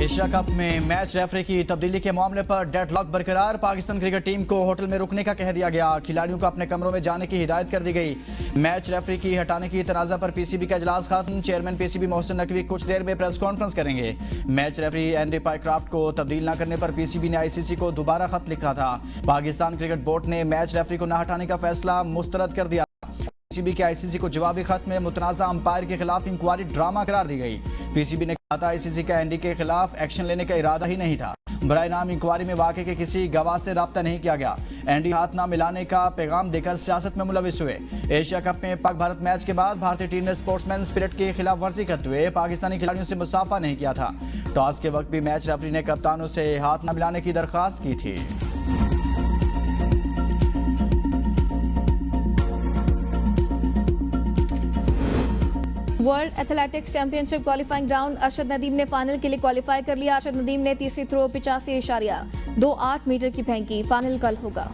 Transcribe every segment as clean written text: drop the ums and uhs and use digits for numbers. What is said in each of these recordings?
Asia cup में match referee की तब्दीली के मामले पर डेडलॉक बरकरार। पाकिस्तान क्रिकेट टीम को होटल में रुकने का कह दिया गया। खिलाड़ियों को अपने कमरों में जाने की हिदायत कर दी गई। मैच रेफरी की हटाने की तनाज़ा पर पीसीबी का इजलास खत्म। चेयरमैन पीसीबी मोहसिन नकवी कुछ देर में प्रेस कॉन्फ्रेंस करेंगे। मैच रेफरी एंडी पाइक्राफ्ट को तब्दील न करने पर पीसीबी ने आईसीसी को दोबारा खत लिखा था। पाकिस्तान क्रिकेट बोर्ड ने मैच रेफरी को न हटाने का फैसला मुस्तरद कर दिया। पीसीबी के आईसीसी को जवाबी खत में मुतनाज़ा अंपायर के खिलाफ इंक्वायरी ड्रामा करार दी गई। पीसीबी ने कहा था आईसीसी का एंडी के खिलाफ एक्शन लेने का इरादा ही नहीं था। बराए नाम इंक्वायरी में वाकई के किसी गवाह से रब्ता नहीं किया गया। एंडी हाथ ना मिलाने का पैगाम देकर सियासत में मुलविस हुए। एशिया कप में पाक भारत मैच के बाद भारतीय टीम ने स्पोर्ट्समैन स्पिरिट की खिलाफ वर्जी करते हुए पाकिस्तानी खिलाड़ियों से मुसाफा नहीं किया था। टॉस के वक्त भी मैच रेफरी ने कप्तानों से हाथ ना मिलाने की दरख्वास्त की थी। World athletics championship qualifying round Arshad Nadeem ने फाइनल के लिए क्वालिफाई कर लिया। अरशद नदीम ने तीसरी थ्रो 85.28 मीटर की फेंकी। फाइनल कल होगा।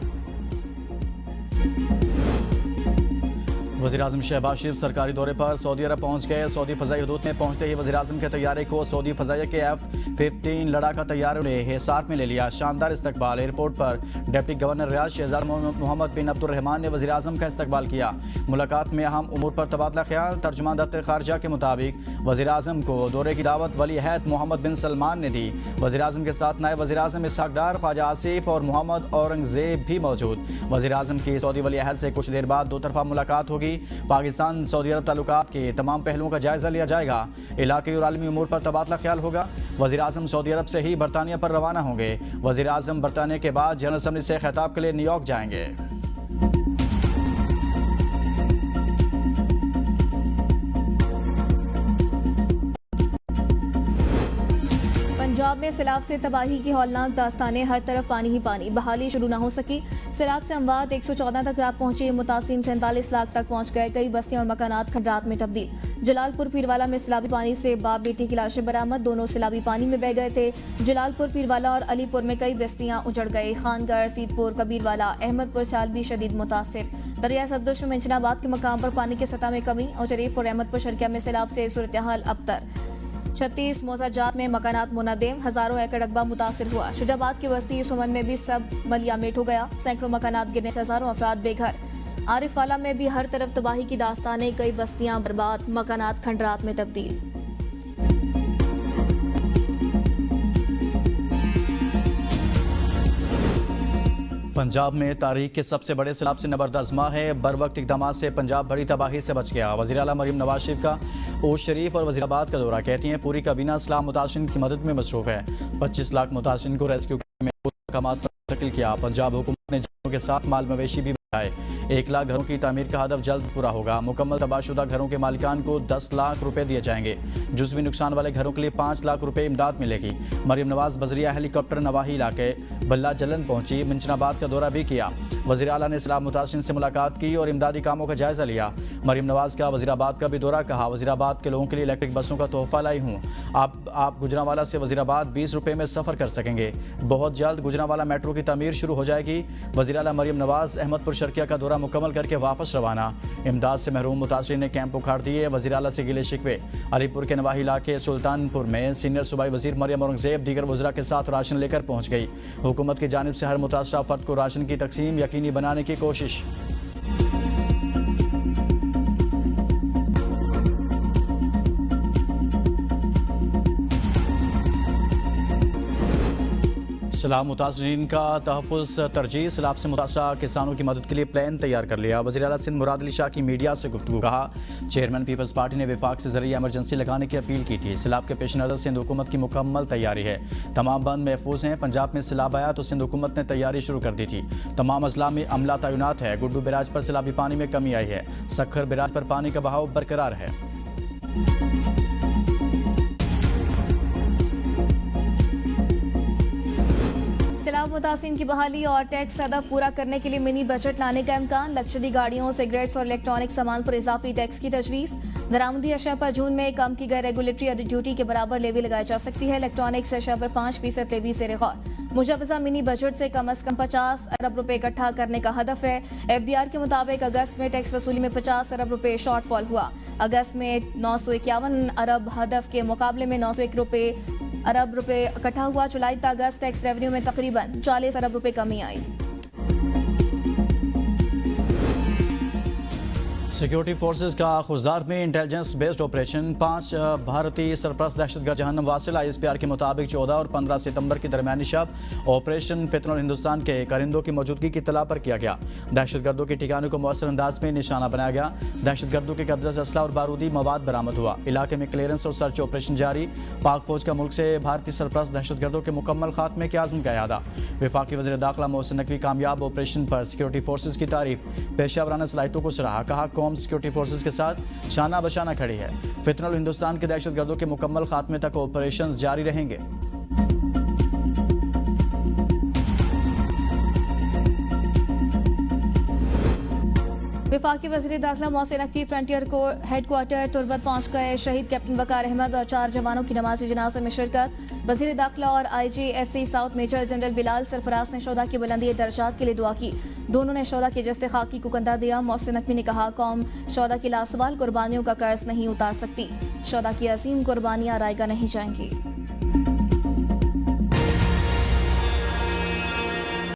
वज़ीर-ए-आज़म शहबाज शरीफ सरकारी दौरे पर सऊदी अरब पहुंच गए। सऊदी फ़ज़ाई हदूद में पहुंचते ही वज़ीर-ए-आज़म के तैयारे को सऊदी फ़ज़ाइया के F-15 लड़ाका तैयारों ने हिसार में ले लिया। शानदार इस्तकबाल। एयरपोर्ट पर deputy governor Riyad Shahzad Mohammed bin Abdurrahman ने वज़ीर-ए-आज़म का इस्तकबाल किया। मुलाकात में अहम उमूर पर तबादला ख्याल। तर्जुमान दफ्तर खारजा के मुताबिक वज़ीर-ए-आज़म को दौरे की दावत वली अहद मोहम्मद बिन सलमान ने दी। वज़ीर-ए-आज़म के साथ नायब वज़ीर-ए-आज़म इसहाक डार, ख्वाजा आसिफ और मोहम्मद औरंगज़ेब भी मौजूद। वज़ीर-ए-आज़म की सऊदी वली अहद से कुछ देर बाद दो तरफा मुलाकात होगी। पाकिस्तान सऊदी अरब ताल्लुकात के तमाम पहलुओं का जायजा लिया जाएगा। इलाक़ाई और आलमी उमूर पर तबादला ख्याल होगा। वज़ीर-ए-आज़म सऊदी अरब से ही बरतानिया पर रवाना होंगे। वज़ीर-ए-आज़म बरतानिया के बाद जनरल असम्बली से खिताब के लिए न्यूयॉर्क जाएंगे। पंजाब में सैलाब से तबाही की हौलनाक दास्तानें। हर तरफ पानी ही पानी। बहाली शुरू न हो सकी। सैलाब से अमवात 114 तक रात पहुंची। मुतासिन 47 लाख तक पहुंच गए। कई बस्तियां और मकानात खंडरात में तब्दील। जलालपुर पीरवाला में सैलाबी पानी से बाप बेटी की लाशें बरामद। दोनों सैलाबी पानी में बह गए थे। जलालपुर पीरवाला और अलीपुर में कई बस्तियां उजड़ गई। खानगढ़, सीतपुर, कबीरवाला, अहमदपुर साल भी शदीद मुतासिर। दरिया सतलुज में मंचनाबाद के मकाम पर पानी की सतह में कमी और शरीफ और अहमदपुर शर्किया में सैलाब से सूरत हाल अबतर। 36 मौजाजात में मकानात मुनहदम। हजारों एकड़ रकबा मुतासिर हुआ। शुजाबाद की बस्ती सुमन में भी सब मलियामेट हो गया। सैकड़ों मकानात गिरने से हजारों अफराद बेघर। आरिफवाला में भी हर तरफ तबाही की दास्तानें। कई बस्तियां बर्बाद, मकानात खंडरात में तब्दील। पंजाब में तारीख के सबसे बड़े सैलाब से नबरदाज़मा है। बर वक्त इकदाम से पंजाब बड़ी तबाही से बच गया। वज़ीर आला मरीम नवाज शरीफ का ओश शरीफ और वज़ीराबाद का दौरा। कहती हैं पूरी काबीना सैलाब मुतासिरीन की मदद में मसरूफ़ है। 25 लाख मुतासिरीन को रेस्क्यू करने में अहकामात पर मुंतकिल किया। पंजाब हुकूमत ने जानवरों के साथ माल मवेशी भी बढ़ाए। 1 लाख घरों की तामीर का हदफ जल्द पूरा होगा। मुकम्मल तबाहशुदा घरों के मालिकान को 10 लाख रुपए दिए जाएंगे। जुज़वी नुकसान वाले घरों के लिए 5 लाख रुपए इमदाद मिलेगी। मरीम नवाज बजरिया हेलीकॉप्टर नवाही इलाके बल्ला जलन पहुंची। मंचनाबाद का दौरा भी किया। वज़ीर आला ने सैलाब मुतासिरीन से मुलाकात की और इमदादी कामों का जायजा लिया। मरीम नवाज का वज़ीराबाद का भी दौरा। कहा वज़ीराबाद के लोगों के लिए इलेक्ट्रिक बसों का तोहफा लाई हूँ। आप गुजरांवाला से वज़ीराबाद 20 रुपए में सफ़र कर सकेंगे। बहुत जल्द गुजरांवाला मेट्रो की तमीर शुरू हो जाएगी। वज़ीर आला मरीम नवाज अहमदपुर शर्किया का दौरा मुकम्मल करके वापस रवाना। इमदाद से महरूम मुतासिरीन ने कैंप उखाड़ दिए। वज़ीर आला से गिले शिकवे। अलीपुर के नवाही इलाके सुल्तानपुर में सीनियर सूबाई वज़ीर मरियम औरंगज़ेब दीगर वज़रा के साथ राशन लेकर पहुँच गई। हुकूमत की जानिब से हर मुतासरा फ़र्द को राशन की तकसीम यकीनी बनाने की कोशिश। सैलाब मुतासिरीन का तहफ़्फ़ुज़ तरजीह। सैलाब से मुतासरा किसानों की मदद के लिए प्लान तैयार कर लिया। वज़ीर आला सिंध मुराद अली शाह की मीडिया से गुफ्तगू। कहा चेयरमैन पीपल्स पार्टी ने विफाक से ज़रिए एमरजेंसी लगाने की अपील की थी। सैलाब के पेश नज़र सिंध हुकूमत की मुकम्मल तैयारी है। तमाम बंद महफूज हैं। पंजाब में सैलाब आया तो सिंध हुकूमत ने तैयारी शुरू कर दी थी। तमाम अजला में अमला तैनात है। गुड्डू बैराज पर सैलाबी पानी में कमी आई है। सक्खर बैराज पर पानी का बहाव बरकरार है। सैलाब मुतासिरीन की बहाली और टैक्स हदफ पूरा करने के लिए मिनी बजट लाने का इम्कान। लग्जरी गाड़ियों, सिगरेट्स और इलेक्ट्रॉनिक सामान पर इजाफी टैक्स की तजवीज़। दरामदी अशिया पर जून में कम की गई रेगुलेटरी ड्यूटी के बराबर लेवी लगाई जा सकती है। इलेक्ट्रॉनिक्स अशिया पर 5% लेवी से गौर। मुजवजा मिनी बजट से कम 50 अरब रुपए इकट्ठा करने का हदफ है। FBR के मुताबिक अगस्त में टैक्स वसूली में 50 अरब रुपए शॉर्टफॉल हुआ। अगस्त में 951 अरब हदफ के मुकाबले में 901 रुपए अरब रुपए इकट्ठा हुआ। जुलाई से अगस्त टैक्स रेवेन्यू में तकरीबन 40 अरब रुपए कमी आई। सिक्योरिटी फोर्सेज का खुजदार में इंटेलिजेंस बेस्ड ऑपरेशन। 5 भारतीय सरपरस्त दहशतगर्द जहन्नम वासिल ISPR के मुताबिक 14 और 15 सितंबर की दरमियानी शब ऑपरेशन फितनुल हिंदुस्तान के परिंदों की मौजूदगी की इत्तला पर किया गया। दहशतगर्दों के ठिकानों को मौसर अंदाज में निशाना बनाया गया। दहशतगर्दों के कब्जे से असला और बारूदी मवाद बरामद हुआ। इलाके में क्लियरेंस और सर्च ऑपरेशन जारी। पाक फौज का मुल्क से भारतीय सरपरस्त दहशतगर्दों के मुकम्मल खात्मे के आज़म का इरादा। वफाकी वज़ीर दाखिला मोहसिन नकवी कामयाब ऑपरेशन पर सिक्योरिटी फोर्सेज की तारीफ। पेशावराना सलाहियतों को सराहा। कहा कौम सिक्योरिटी फोर्सेज के साथ शाना बशाना खड़ी है। फितनुल हिंदुस्तान के दहशतगर्दों के मुकम्मल खात्मे तक ऑपरेशन जारी रहेंगे। वफाकी वज़ीर दाखिला मोहसिन नकवी फ्रंटियर को हेडक्वार्टर तुर्बत पहुंच गए। शहीद कैप्टन वकार अहमद और 4 जवानों की नमाज़ी जनाज़े में शिरकत। वज़ीर दाखिला और IGFC south major general Bilal Sarfaraz ने शोदा की बुलंदी दर्जात के लिए दुआ की। दोनों ने शोदा के जस्ते खाकी को कंधा दिया। मोहसिन नकवी ने कहा कौम शोदा की लासवाल कुर्बानियों का कर्ज नहीं उतार सकती। शोदा की अजीम कुर्बानियां रायगा नहीं जाएंगी।